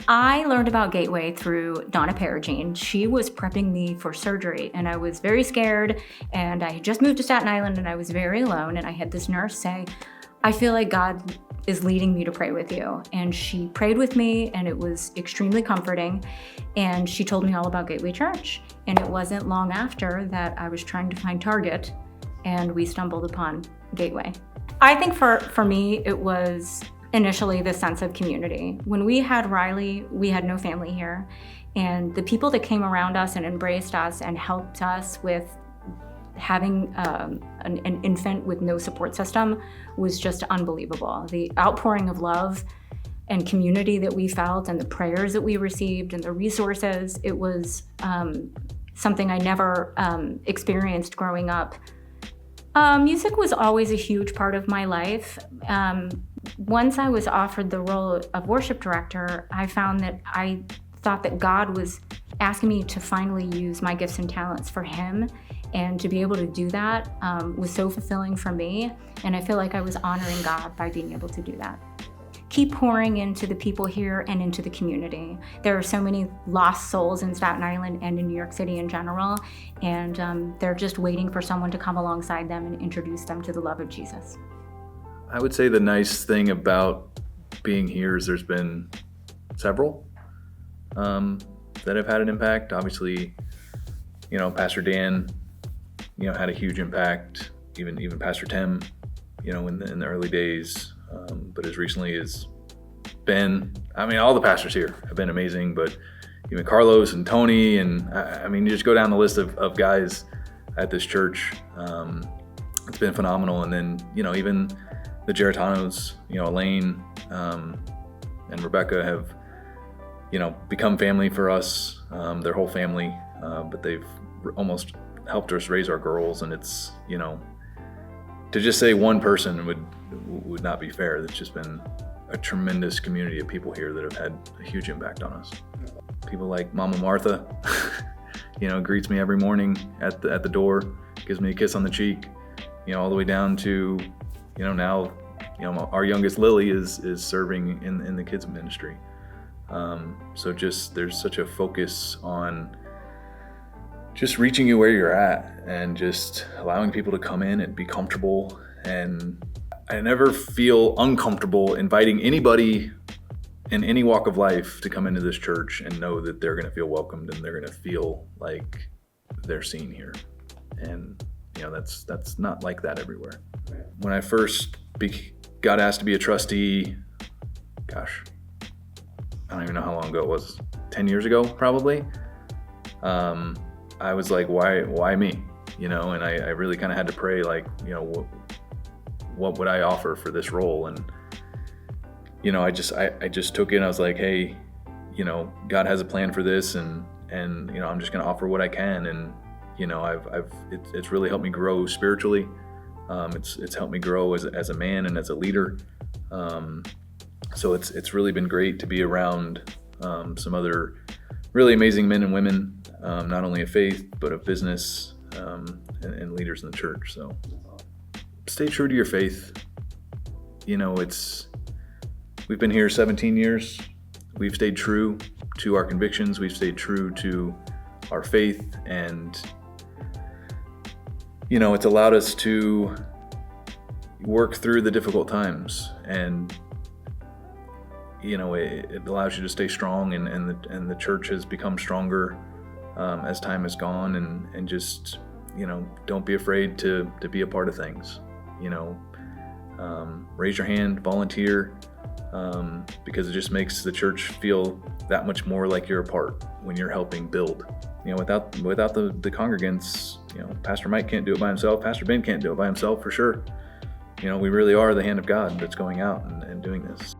I learned about Gateway through Donna Perigine. She was prepping me for surgery, and I was very scared, and I had just moved to Staten Island, and I was very alone, and I had this nurse say, I feel like God is leading me to pray with you. And she prayed with me, and it was extremely comforting, and she told me all about Gateway Church. And it wasn't long after that I was trying to find Target, and we stumbled upon Gateway. I think for me, it was initially the sense of community. When we had Riley, we had no family here. And the people that came around us and embraced us and helped us with having an infant with no support system was just unbelievable. The outpouring of love and community that we felt and the prayers that we received and the resources, it was something I never experienced growing up. Music was always a huge part of my life. Once I was offered the role of worship director, I found that I thought that God was asking me to finally use my gifts and talents for Him, and to be able to do that was so fulfilling for me, and I feel like I was honoring God by being able to do that. Keep pouring into the people here and into the community. There are so many lost souls in Staten Island and in New York City in general, and they're just waiting for someone to come alongside them and introduce them to the love of Jesus. I would say the nice thing about being here is there's been several that have had an impact. Obviously, Pastor Dan, had a huge impact. Even Pastor Tim, in the early days. But as recently as Ben, all the pastors here have been amazing, but even Carlos and Tony, and you just go down the list of guys at this church. It's been phenomenal. And then, even the Geratanos, Elaine and Rebecca have, become family for us, their whole family, but they've almost helped us raise our girls. And it's, to just say one person would not be fair. It's just been a tremendous community of people here that have had a huge impact on us. People like Mama Martha, greets me every morning at the door, gives me a kiss on the cheek, all the way down to, now, our youngest Lily is serving in the kids ministry. So just there's such a focus on just reaching you where you're at and just allowing people to come in and be comfortable. And I never feel uncomfortable inviting anybody in any walk of life to come into this church and know that they're going to feel welcomed and they're going to feel like they're seen here. And that's not like that everywhere. When I first got asked to be a trustee, gosh, I don't even know how long ago it was, 10 years ago probably. I was like, why me? And I really kind of had to pray, like, what would I offer for this role? And, I just took it. I was like, hey, God has a plan for this, and I'm just going to offer what I can. And, it's really helped me grow spiritually. It's helped me grow as a man and as a leader. So it's really been great to be around some other really amazing men and women, not only of faith, but of business, and leaders in the church. So stay true to your faith. We've been here 17 years. We've stayed true to our convictions. We've stayed true to our faith, and, it's allowed us to work through the difficult times, and it allows you to stay strong, and the church has become stronger as time has gone, and just don't be afraid to be a part of things. Raise your hand, volunteer, because it just makes the church feel that much more like you're a part when you're helping build. Without the congregants, Pastor Mike can't do it by himself, Pastor Ben can't do it by himself for sure. We really are the hand of God that's going out and doing this.